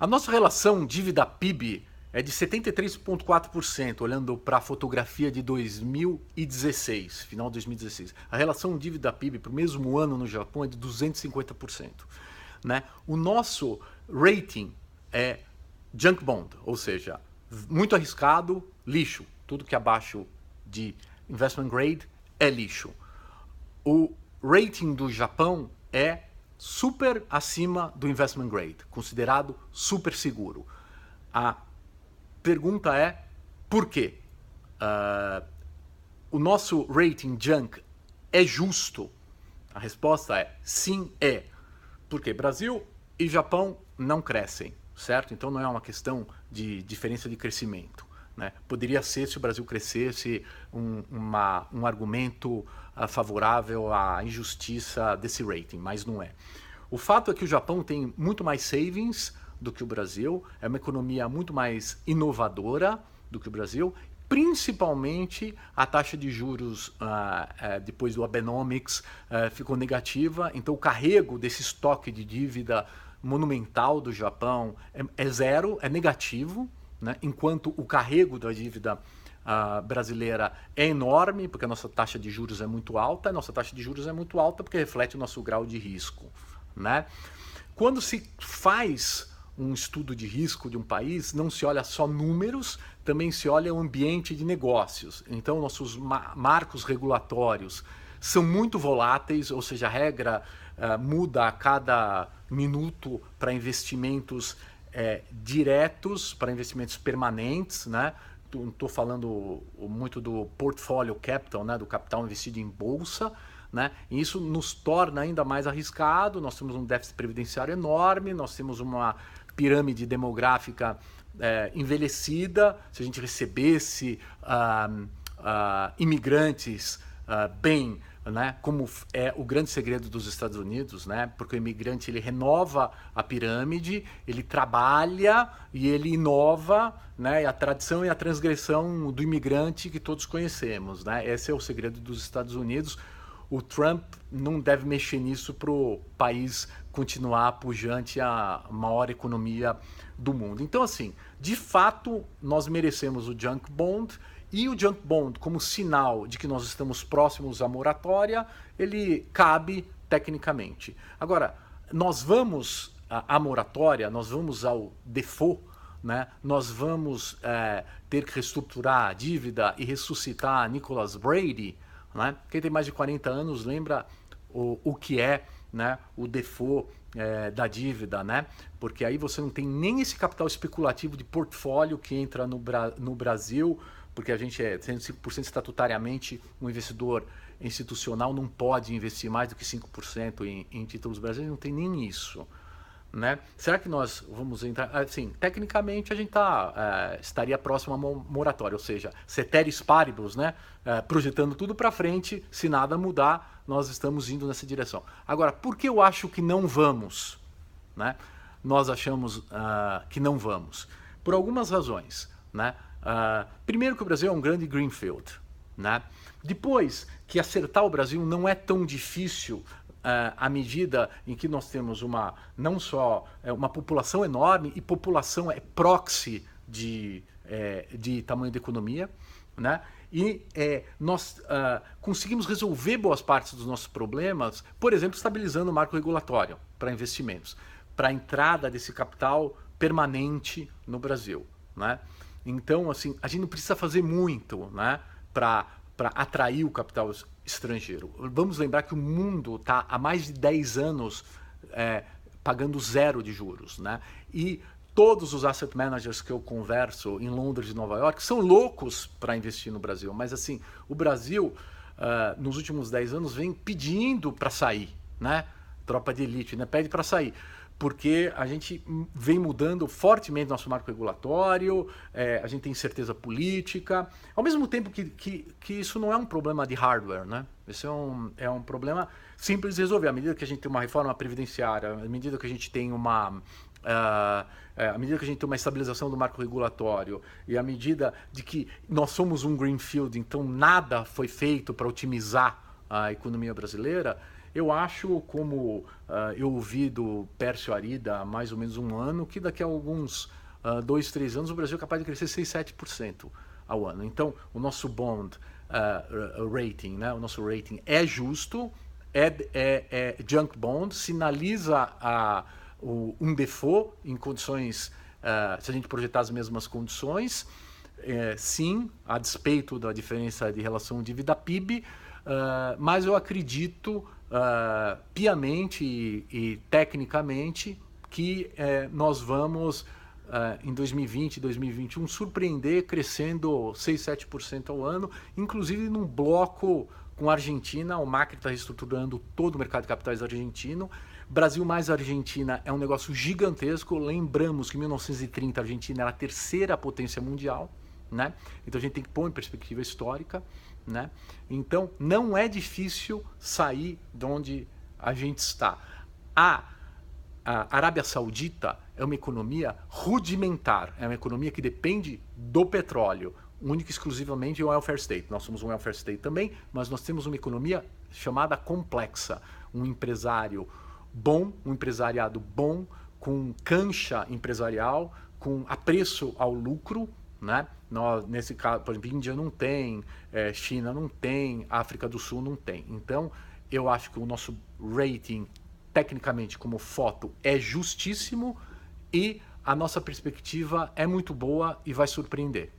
A nossa relação dívida-PIB é de 73,4%, olhando para a fotografia de 2016, final de 2016. A relação dívida-PIB para o mesmo ano no Japão é de 250%. Né? O nosso rating é junk bond, ou seja, muito arriscado, lixo. Tudo que é abaixo de investment grade é lixo. O rating do Japão é super acima do investment grade, considerado super seguro. A pergunta é, por quê? O nosso rating junk é justo? A resposta é sim, é. Porque Brasil e Japão não crescem, certo? Então não é uma questão de diferença de crescimento. Né? Poderia ser se o Brasil crescesse um argumento favorável à injustiça desse rating, mas não é. O fato é que o Japão tem muito mais savings do que o Brasil, é uma economia muito mais inovadora do que o Brasil, principalmente a taxa de juros depois do Abenomics ficou negativa, então o carrego desse estoque de dívida monumental do Japão é zero, é negativo, né? Enquanto o carrego da dívida brasileira é enorme, porque a nossa taxa de juros é muito alta, a nossa taxa de juros é muito alta porque reflete o nosso grau de risco. Né? Quando se faz um estudo de risco de um país, não se olha só números, também se olha o ambiente de negócios. Então, nossos marcos regulatórios são muito voláteis, ou seja, a regra muda a cada minuto para investimentos diretos, para investimentos permanentes, né? Estou falando muito do portfolio capital, né? Do capital investido em bolsa. Né? E isso nos torna ainda mais arriscado. Nós temos um déficit previdenciário enorme, nós temos uma pirâmide demográfica envelhecida. Se a gente recebesse imigrantes bem, né? Como é o grande segredo dos Estados Unidos, né? Porque o imigrante ele renova a pirâmide, ele trabalha e ele inova, né? E a tradição e a transgressão do imigrante que todos conhecemos. Né? Esse é o segredo dos Estados Unidos. O Trump não deve mexer nisso para o país continuar pujante a maior economia do mundo. Então, assim, de fato, nós merecemos o junk bond, e o junk bond, como sinal de que nós estamos próximos à moratória, ele cabe tecnicamente. Agora, nós vamos à moratória, nós vamos ao default, né? Nós vamos ter que reestruturar a dívida e ressuscitar Nicholas Brady. Né? Quem tem mais de 40 anos lembra o que é, né, o default da dívida, né? Porque aí você não tem nem esse capital especulativo de portfólio que entra no Brasil, porque a gente é 105% estatutariamente um investidor institucional, não pode investir mais do que 5% em títulos brasileiros, não tem nem isso. Né? Será que nós vamos entrar? Assim, tecnicamente a gente estaria próximo a moratória, ou seja, ceteris paribus, né? Projetando tudo para frente, se nada mudar, nós estamos indo nessa direção. Agora, por que eu acho que não vamos? Né? Nós achamos que não vamos. Por algumas razões. Né? Primeiro que o Brasil é um grande greenfield. Né? Depois que acertar o Brasil não é tão difícil à medida em que nós temos não só uma população enorme, e população é proxy de tamanho da economia, né? E nós conseguimos resolver boas partes dos nossos problemas, por exemplo, estabilizando o marco regulatório para investimentos, para a entrada desse capital permanente no Brasil. Né? Então, assim, a gente não precisa fazer muito, né, para atrair o capital estrangeiro. Vamos lembrar que o mundo está há mais de 10 anos pagando zero de juros. Né? E todos os asset managers que eu converso em Londres e Nova York são loucos para investir no Brasil. Mas assim, o Brasil, nos últimos 10 anos, vem pedindo para sair. Né? Tropa de elite, né? Pede para sair. Porque a gente vem mudando fortemente nosso marco regulatório, a gente tem incerteza política, ao mesmo tempo que isso não é um problema de hardware, né? Isso é um problema simples de resolver. À medida que a gente tem uma reforma previdenciária, à medida que a gente tem à medida que a gente tem uma estabilização do marco regulatório e à medida de que nós somos um greenfield, então nada foi feito para otimizar a economia brasileira, eu acho, como eu ouvi do Pércio Arida há mais ou menos um ano, que daqui a alguns 2, 3 anos o Brasil é capaz de crescer 6, 7% ao ano. Então, o nosso bond rating, né, o nosso rating é justo, é junk bond, sinaliza um default em condições, se a gente projetar as mesmas condições, sim, a despeito da diferença de relação dívida-PIB, mas eu acredito piamente e tecnicamente que nós vamos, em 2020 e 2021, surpreender crescendo 6, 7% ao ano, inclusive num bloco com a Argentina. O Macri está reestruturando todo o mercado de capitais argentino. Brasil mais Argentina é um negócio gigantesco. Lembramos que em 1930 a Argentina era a terceira potência mundial, né? Então a gente tem que pôr em perspectiva histórica, né? Então não é difícil sair de onde a gente está. A Arábia Saudita é uma economia rudimentar, é uma economia que depende do petróleo, única e exclusivamente de um welfare state. Nós somos um welfare state também, mas nós temos uma economia chamada complexa, um empresário bom, um empresariado bom, com cancha empresarial, com apreço ao lucro, né? Nós, nesse caso, por exemplo, Índia não tem, China não tem, África do Sul não tem. Então, eu acho que o nosso rating, tecnicamente, como foto, é justíssimo e a nossa perspectiva é muito boa e vai surpreender.